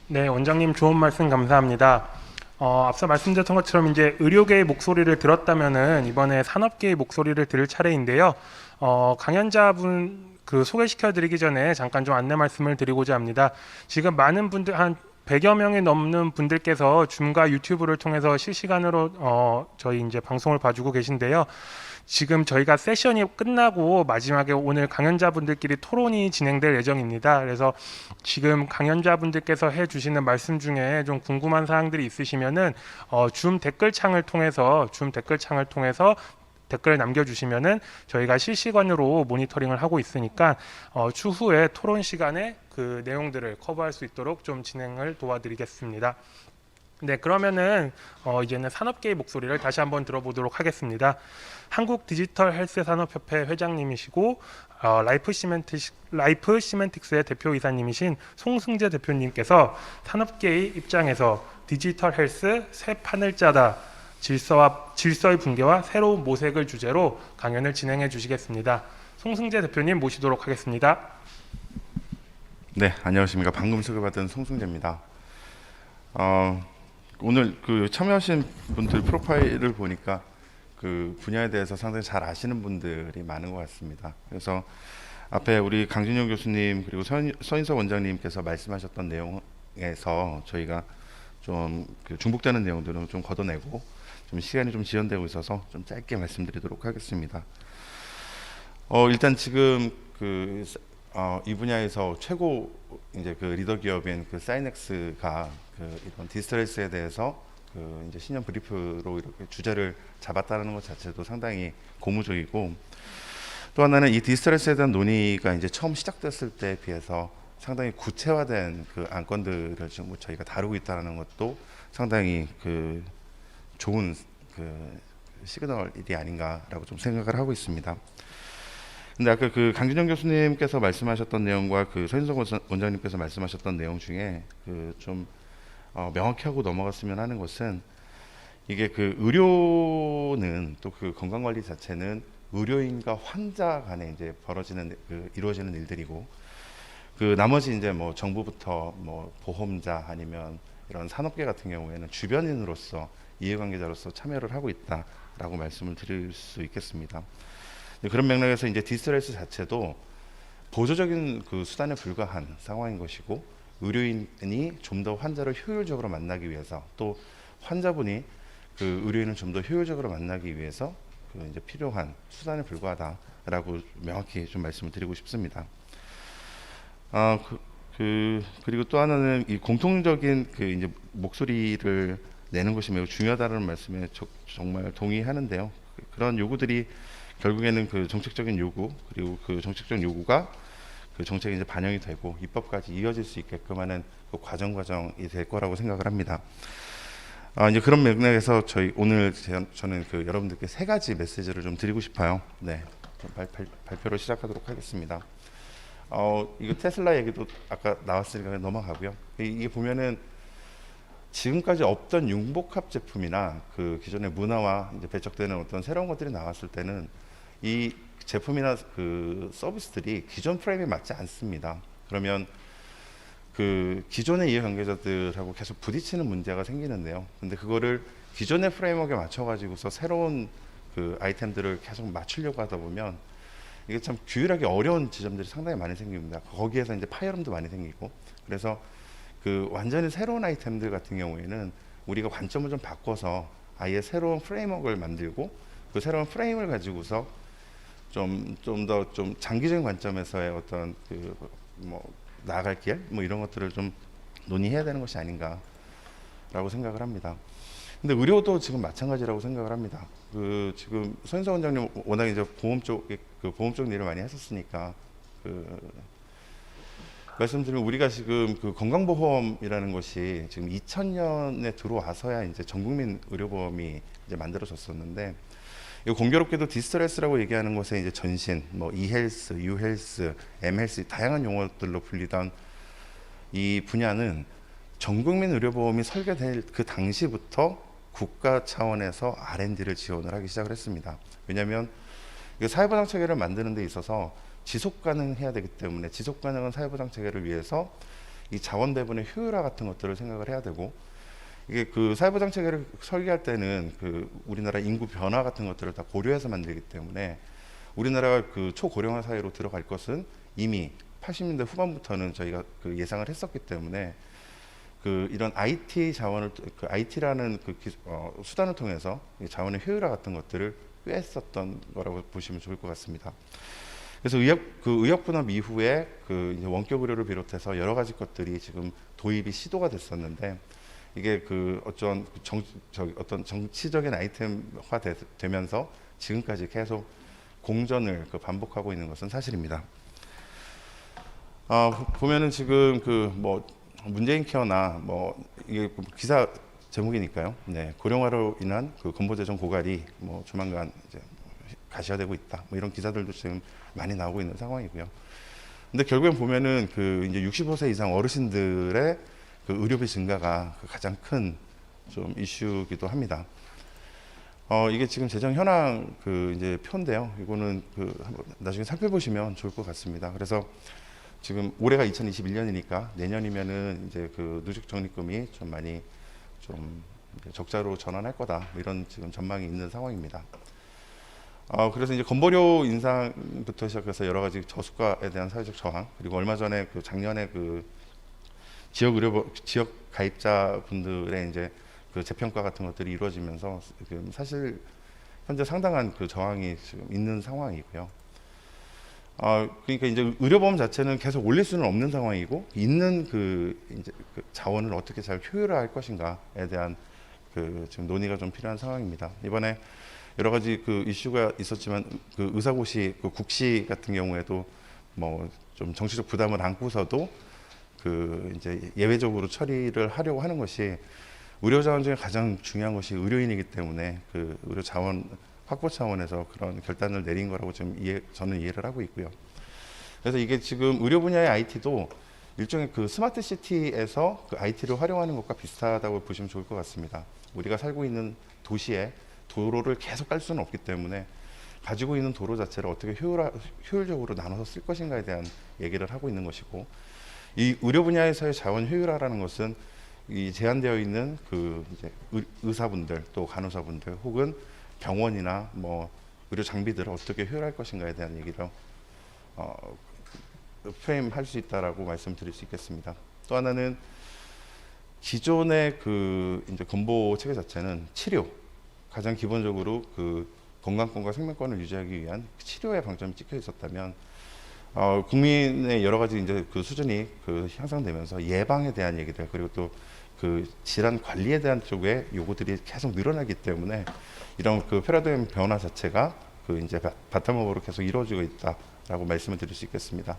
네, 원장님 좋은 말씀 감사합니다. 앞서 말씀드렸던 것처럼 이제 의료계의 목소리를 들었다면은 이번에 산업계의 목소리를 들을 차례인데요. 강연자분 소개시켜 드리기 전에 잠깐 좀 안내 말씀을 드리고자 합니다. 지금 많은 분들 한 100여 명이 넘는 분들께서 줌과 유튜브를 통해서 실시간으로 저희 이제 방송을 봐주고 계신데요. 지금 저희가 세션이 끝나고 마지막에 오늘 강연자분들끼리 토론이 진행될 예정입니다. 그래서 지금 강연자분들께서 해주시는 말씀 중에 좀 궁금한 사항들이 있으시면은 줌 댓글창을 통해서 댓글을 남겨주시면은 저희가 실시간으로 모니터링을 하고 있으니까 추후에 토론 시간에 그 내용들을 커버할 수 있도록 좀 진행을 도와드리겠습니다. 네, 그러면은 이제는 산업계의 목소리를 다시 한번 들어보도록 하겠습니다. 한국 디지털 헬스 산업협회 회장님이시고 라이프 시멘틱스의 대표이사님이신 송승재 대표님께서 산업계의 입장에서 디지털 헬스 새 판을 짜다 질서의 붕괴와 새로운 모색을 주제로 강연을 진행해 주시겠습니다. 송승재 대표님 모시도록 하겠습니다. 네, 안녕하십니까. 방금 소개받은 송승재입니다. 오늘 참여하신 분들 프로파일을 보니까 그 분야에 대해서 상당히 잘 아시는 분들이 많은 것 같습니다. 그래서 앞에 우리 강준영 교수님 그리고 서인석 원장님께서 말씀하셨던 내용에서 저희가 좀 중복되는 내용들은 좀 걷어내고 좀 시간이 좀 지연되고 있어서 좀 짧게 말씀드리도록 하겠습니다. 일단 지금 이 분야에서 최고 이제 리더 기업인 사이넥스가 이런 디지털 헬스에 대해서 이제 신년 브리프로 이렇게 주제를 잡았다는 것 자체도 상당히 고무적이고, 또 하나는 이 디지털 헬스에 대한 논의가 이제 처음 시작됐을 때에 비해서 상당히 구체화된 안건들을 지금 저희가 다루고 있다는 것도 상당히 좋은 시그널이 아닌가라고 좀 생각을 하고 있습니다. 근데 아까 강준영 교수님께서 말씀하셨던 내용과 서인석 원장님께서 말씀하셨던 내용 중에 좀 명확히 하고 넘어갔으면 하는 것은, 이게 의료는 또 건강관리 자체는 의료인과 환자 간에 이제 벌어지는 이루어지는 일들이고, 나머지 이제 뭐 정부부터 뭐 보험자 아니면 이런 산업계 같은 경우에는 주변인으로서 이해관계자로서 참여를 하고 있다라고 말씀을 드릴 수 있겠습니다. 그런 맥락에서 이제 디지털 헬스 자체도 보조적인 수단에 불과한 상황인 것이고, 의료인이 좀 더 환자를 효율적으로 만나기 위해서, 또 환자분이 의료인을 좀 더 효율적으로 만나기 위해서 이제 필요한 수단에 불과하다라고 명확히 좀 말씀을 드리고 싶습니다. 그리고 또 하나는 이 공통적인 이제 목소리를 내는 것이 매우 중요하다는 말씀에 정말 동의하는데요. 그런 요구들이 결국에는 정책적인 요구, 그리고 정책적 요구가 정책에 이제 반영이 되고 입법까지 이어질 수 있게끔 하는 과정이 될 거라고 생각을 합니다. 이제 그런 맥락에서 저는 여러분들께 세 가지 메시지를 좀 드리고 싶어요. 네, 발표를 시작하도록 하겠습니다. 이거 테슬라 얘기도 아까 나왔으니까 넘어가고요. 이게 보면은 지금까지 없던 융복합 제품이나 기존의 문화와 이제 배척되는 어떤 새로운 것들이 나왔을 때는 이 제품이나 서비스들이 기존 프레임에 맞지 않습니다. 그러면 기존의 이해관계자들하고 계속 부딪히는 문제가 생기는데요. 근데 그거를 기존의 프레임워크에 맞춰가지고서 새로운 아이템들을 계속 맞추려고 하다 보면 이게 참 규율하기 어려운 지점들이 상당히 많이 생깁니다. 거기에서 이제 파열음도 많이 생기고, 그래서 완전히 새로운 아이템들 같은 경우에는 우리가 관점을 좀 바꿔서 아예 새로운 프레임워크를 만들고, 새로운 프레임을 가지고서 좀 더 장기적인 관점에서의 어떤 뭐 나아갈 길 뭐 이런 것들을 좀 논의해야 되는 것이 아닌가라고 생각을 합니다. 근데 의료도 지금 마찬가지라고 생각을 합니다. 지금 서인석 원장님 워낙 이제 보험 쪽 일을 많이 하셨으니까 말씀드리면, 우리가 지금 건강보험이라는 것이 지금 2000년에 들어와서야 이제 전국민 의료보험이 이제 만들어졌었는데, 이 공교롭게도 디지털 헬스라고 얘기하는 것에 이제 전신, 뭐 이헬스, 유헬스, 엠헬스 다양한 용어들로 불리던 이 분야는 전국민 의료보험이 설계될 그 당시부터 국가 차원에서 R&D를 지원을 하기 시작을 했습니다. 왜냐하면 사회보장 체계를 만드는 데 있어서 지속 가능해야 되기 때문에, 지속 가능한 사회보장 체계를 위해서 이 자원 배분의 효율화 같은 것들을 생각을 해야 되고, 이게 그 사이버 정책을 설계할 때는 그 우리나라 인구 변화 같은 것들을 다 고려해서 만들기 때문에 우리나라가 그 초고령화 사회로 들어갈 것은 이미 80년대 후반부터는 저희가 그 예상을 했었기 때문에 그 이런 IT 자원을 그 IT라는 그 수단을 통해서 이 자원의 효율화 같은 것들을 꾀했었던 거라고 보시면 좋을 것 같습니다. 그래서 의학 분업 이후에 그 이제 원격 의료를 비롯해서 여러 가지 것들이 지금 도입이 시도가 됐었는데, 이게 그 어떤 정치적인 아이템화 되면서 지금까지 계속 공전을 그 반복하고 있는 것은 사실입니다. 보면은 지금 그 뭐 문재인 케어나 뭐 이게 기사 제목이니까요. 네, 고령화로 인한 그 건보재정 고갈이 뭐 조만간 이제 가시화되고 있다. 뭐 이런 기사들도 지금 많이 나오고 있는 상황이고요. 근데 결국엔 보면은 그 이제 65세 이상 어르신들의 그 의료비 증가가 가장 큰 좀 이슈기도 합니다. 이게 지금 재정 현황 그 이제 표인데요. 이거는 그 한번 나중에 살펴보시면 좋을 것 같습니다. 그래서 지금 올해가 2021년이니까 내년이면은 이제 그 누적 적립금이 좀 많이 좀 적자로 전환할 거다. 뭐 이런 지금 전망이 있는 상황입니다. 그래서 이제 건보료 인상부터 시작해서 여러 가지 저수가에 대한 사회적 저항, 그리고 얼마 전에 그 작년에 그 지역 가입자 분들의 이제 그 재평가 같은 것들이 이루어지면서 지금 사실 현재 상당한 그 저항이 지금 있는 상황이고요. 그러니까 이제 의료보험 자체는 계속 올릴 수는 없는 상황이고, 있는 그 이제 그 자원을 어떻게 잘 효율화할 것인가에 대한 그 지금 논의가 좀 필요한 상황입니다. 이번에 여러 가지 그 이슈가 있었지만 그 의사고시 그 국시 같은 경우에도 뭐 좀 정치적 부담을 안고서도 그 이제 예외적으로 처리를 하려고 하는 것이, 의료 자원 중에 가장 중요한 것이 의료인이기 때문에 그 의료 자원 확보 차원에서 그런 결단을 내린 거라고 지금 저는 이해를 하고 있고요. 그래서 이게 지금 의료 분야의 IT도 일종의 그 스마트 시티에서 그 IT를 활용하는 것과 비슷하다고 보시면 좋을 것 같습니다. 우리가 살고 있는 도시에 도로를 계속 깔 수는 없기 때문에 가지고 있는 도로 자체를 어떻게 효율적으로 나눠서 쓸 것인가에 대한 얘기를 하고 있는 것이고, 이 의료 분야에서의 자원 효율화라는 것은 이 제한되어 있는 그 이제 의사분들 또 간호사분들 혹은 병원이나 뭐 의료 장비들을 어떻게 효율할 것인가에 대한 얘기를 프레임할 수 있다라고 말씀드릴 수 있겠습니다. 또 하나는 기존의 그 이제 건보 체계 자체는 치료, 가장 기본적으로 그 건강권과 생명권을 유지하기 위한 치료에 방점이 찍혀 있었다면, 국민의 여러 가지 이제 그 수준이 그 향상되면서 예방에 대한 얘기들, 그리고 또 그 질환 관리에 대한 쪽의 요구들이 계속 늘어나기 때문에 이런 그 패러다임 변화 자체가 그 이제 바텀업으로 계속 이루어지고 있다라고 말씀을 드릴 수 있겠습니다.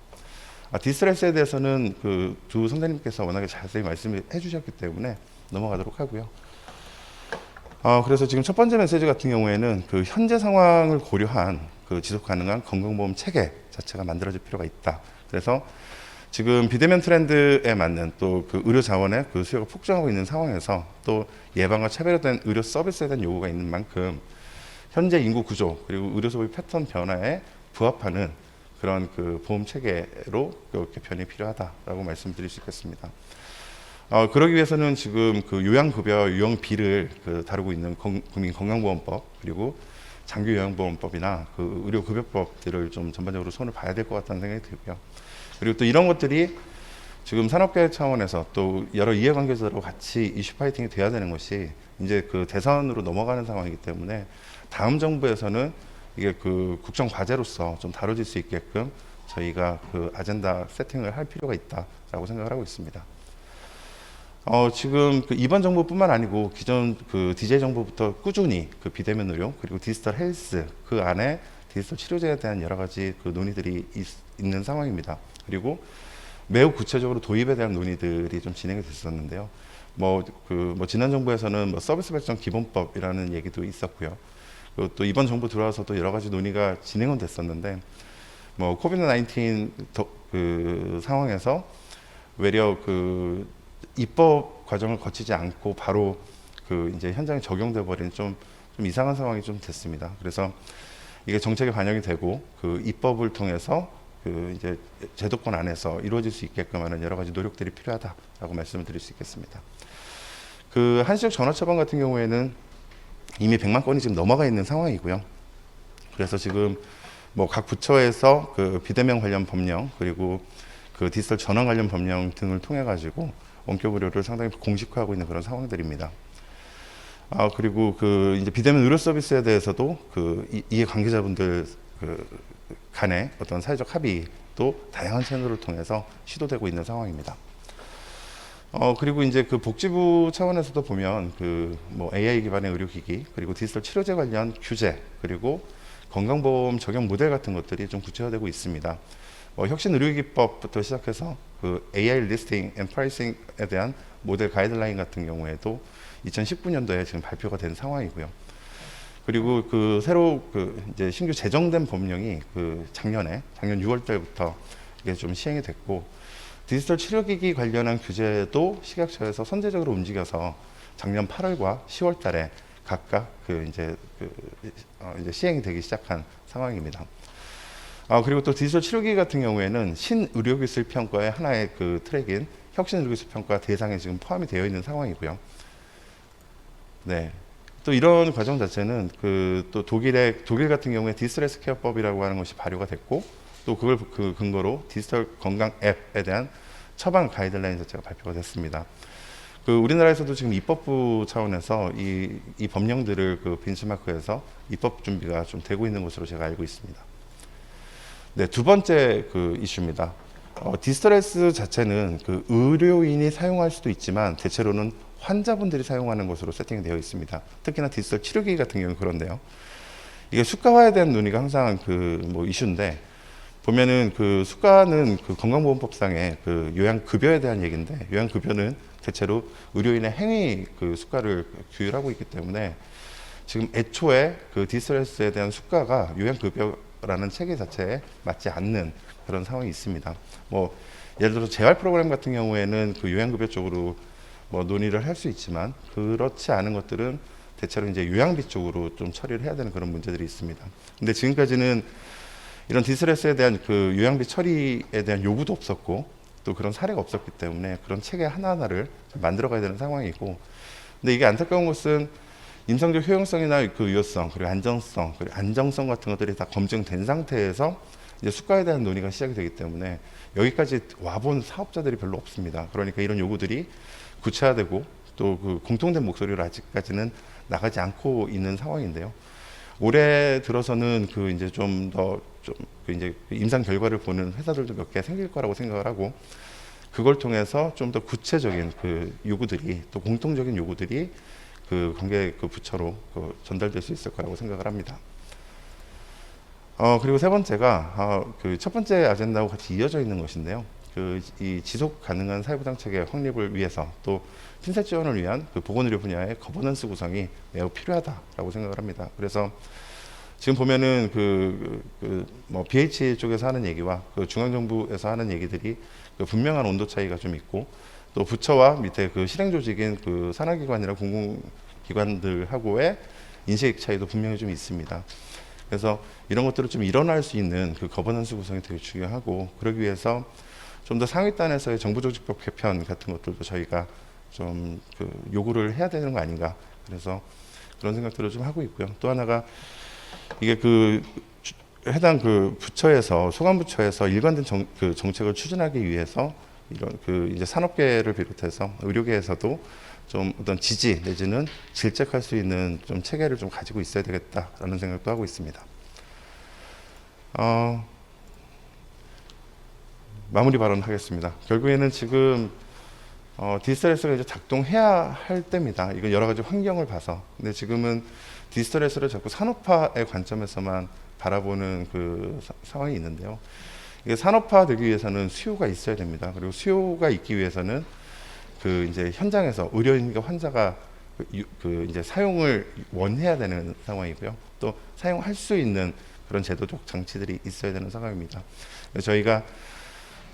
디스트레스에 대해서는 그 두 선생님께서 워낙에 자세히 말씀을 해주셨기 때문에 넘어가도록 하고요. 그래서 지금 첫 번째 메시지 같은 경우에는 그 현재 상황을 고려한 그 지속 가능한 건강보험 체계 자체가 만들어질 필요가 있다. 그래서 지금 비대면 트렌드에 맞는 또 그 의료 자원의 그 수요가 폭증하고 있는 상황에서 또 예방과 차별화된 의료 서비스에 대한 요구가 있는 만큼 현재 인구 구조 그리고 의료 소비 패턴 변화에 부합하는 그런 그 보험 체계로 그 개편이 필요하다라고 말씀드릴 수 있겠습니다. 그러기 위해서는 지금 그 요양급여 유형비를 그 다루고 있는 국민건강보험법, 그리고 장기요양보험법이나 그 의료급여법들을 좀 전반적으로 손을 봐야 될 것 같다는 생각이 들고요. 그리고 또 이런 것들이 지금 산업계 차원에서 또 여러 이해관계자로 같이 이슈 파이팅이 돼야 되는 것이 이제 그 대선으로 넘어가는 상황이기 때문에 다음 정부에서는 이게 그 국정 과제로서 좀 다뤄질 수 있게끔 저희가 그 아젠다 세팅을 할 필요가 있다라고 생각을 하고 있습니다. 지금 그 이번 정부뿐만 아니고 기존 그 DJ 정부부터 꾸준히 그 비대면 의료 그리고 디지털 헬스 그 안에 디지털 치료제에 대한 여러 가지 그 논의들이 있는 상황입니다. 그리고 매우 구체적으로 도입에 대한 논의들이 좀 진행이 됐었는데요. 지난 정부에서는 뭐 서비스 발전 기본법이라는 얘기도 있었고요. 그리고 또 이번 정부 들어와서도 여러 가지 논의가 진행은 됐었는데, 뭐 코비드 19 그 상황에서 외려 그 입법 과정을 거치지 않고 바로 그 이제 현장에 적용돼 버린 좀 이상한 상황이 좀 됐습니다. 그래서 이게 정책에 반영이 되고 그 입법을 통해서 그 이제 제도권 안에서 이루어질 수 있게끔 하는 여러 가지 노력들이 필요하다라고 말씀을 드릴 수 있겠습니다. 그 한시적 전화 처방 같은 경우에는 이미 100만 건이 지금 넘어가 있는 상황이고요. 그래서 지금 뭐 각 부처에서 그 비대면 관련 법령 그리고 그 디지털 전환 관련 법령 등을 통해 가지고 원격 의료를 상당히 공식화하고 있는 그런 상황들입니다. 그리고 그 이제 비대면 의료 서비스에 대해서도 그 이해 관계자분들 그 간의 어떤 사회적 합의도 다양한 채널을 통해서 시도되고 있는 상황입니다. 그리고 이제 그 복지부 차원에서도 보면 그 뭐 AI 기반의 의료기기 그리고 디지털 치료제 관련 규제 그리고 건강보험 적용 모델 같은 것들이 좀 구체화되고 있습니다. 혁신 의료기기법부터 시작해서 그 AI 리스팅 앤 프라이싱에 대한 모델 가이드라인 같은 경우에도 2019년도에 지금 발표가 된 상황이고요. 그리고 그 새로 그 이제 신규 제정된 법령이 그 작년 6월 달부터 이게 좀 시행이 됐고 디지털 치료기기 관련한 규제도 식약처에서 선제적으로 움직여서 작년 8월과 10월 달에 각각 이제 시행이 되기 시작한 상황입니다. 그리고 또 디지털 치료기기 같은 경우에는 신의료기술 평가의 하나의 그 트랙인 혁신의료기술 평가 대상에 지금 포함이 되어 있는 상황이고요. 네. 또 이런 과정 자체는 또 독일 같은 경우에 디스트레스 케어법이라고 하는 것이 발효가 됐고 또 그걸 그 근거로 디지털 건강 앱에 대한 처방 가이드라인 자체가 발표가 됐습니다. 그 우리나라에서도 지금 입법부 차원에서 이 법령들을 그 벤치마크해서 입법 준비가 좀 되고 있는 것으로 제가 알고 있습니다. 네, 두 번째 그 이슈입니다. 디스트레스 자체는 그 의료인이 사용할 수도 있지만 대체로는 환자분들이 사용하는 것으로 세팅되어 있습니다. 특히나 디지털 치료기기 같은 경우는 그런데요. 이게 수가화에 대한 논의가 항상 그 뭐 이슈인데 보면은 그 수가는 그 건강보험법상의 그 요양급여에 대한 얘기인데 요양급여는 대체로 의료인의 행위 그 수가를 규율하고 있기 때문에 지금 애초에 그 디스트레스에 대한 수가가 요양급여라는 체계 자체에 맞지 않는 그런 상황이 있습니다. 뭐 예를 들어서 재활 프로그램 같은 경우에는 그 요양급여 쪽으로 뭐 논의를 할 수 있지만 그렇지 않은 것들은 대체로 이제 요양비 쪽으로 좀 처리를 해야 되는 그런 문제들이 있습니다. 근데 지금까지는 이런 디스트레스에 대한 그 요양비 처리에 대한 요구도 없었고 또 그런 사례가 없었기 때문에 그런 체계 하나하나를 만들어 가야 되는 상황이고 근데 이게 안타까운 것은 임상적 효용성이나 그 유효성 그리고 안정성 그리고 안정성 같은 것들이 다 검증된 상태에서 이제 수가에 대한 논의가 시작이 되기 때문에 여기까지 와본 사업자들이 별로 없습니다. 그러니까 이런 요구들이 구체화되고 또 그 공통된 목소리로 아직까지는 나가지 않고 있는 상황인데요. 올해 들어서는 그 이제 좀 더 그 이제 임상 결과를 보는 회사들도 몇 개 생길 거라고 생각을 하고 그걸 통해서 좀 더 구체적인 그 요구들이 또 공통적인 요구들이 그 관계 그 부처로 그 전달될 수 있을 거라고 생각을 합니다. 그리고 세 번째가 그 첫 번째 아젠다하고 같이 이어져 있는 것인데요. 그 이 지속 가능한 사회보장 체계 확립을 위해서 또 신세 지원을 위한 그 보건의료 분야의 거버넌스 구성이 매우 필요하다라고 생각을 합니다. 그래서 지금 보면은 뭐 BH 쪽에서 하는 얘기와 그 중앙정부에서 하는 얘기들이 그 분명한 온도 차이가 좀 있고 또 부처와 밑에 그 실행 조직인 그 산하기관이나 공공기관들하고의 인식 차이도 분명히 좀 있습니다. 그래서 이런 것들을 좀 일어날 수 있는 그 거버넌스 구성이 되게 중요하고 그러기 위해서 좀 더 상위단에서의 정부조직법 개편 같은 것들도 저희가 좀 그 요구를 해야 되는 거 아닌가 그래서 그런 생각들을 좀 하고 있고요. 또 하나가 이게 그 해당 그 부처에서 소관부처에서 일관된 그 정책을 추진하기 위해서 이런 그 이제 산업계를 비롯해서 의료계에서도 좀 어떤 지지 내지는 질책할 수 있는 좀 체계를 좀 가지고 있어야 되겠다라는 생각도 하고 있습니다. 마무리 발언하겠습니다. 결국에는 지금 디지털에스가 이제 작동해야 할 때입니다. 이건 여러 가지 환경을 봐서. 근데 지금은 디지털에스를 자꾸 산업화의 관점에서만 바라보는 그 상황이 있는데요. 이게 산업화되기 위해서는 수요가 있어야 됩니다. 그리고 수요가 있기 위해서는 그 이제 현장에서 의료인과 환자가 그 이제 사용을 원해야 되는 상황이고요. 또 사용할 수 있는 그런 제도적 장치들이 있어야 되는 상황입니다. 그래서 저희가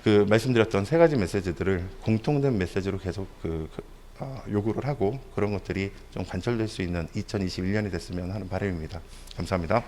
그 말씀드렸던 세 가지 메시지들을 공통된 메시지로 계속 요구를 하고 그런 것들이 좀 관철될 수 있는 2021년이 됐으면 하는 바람입니다. 감사합니다.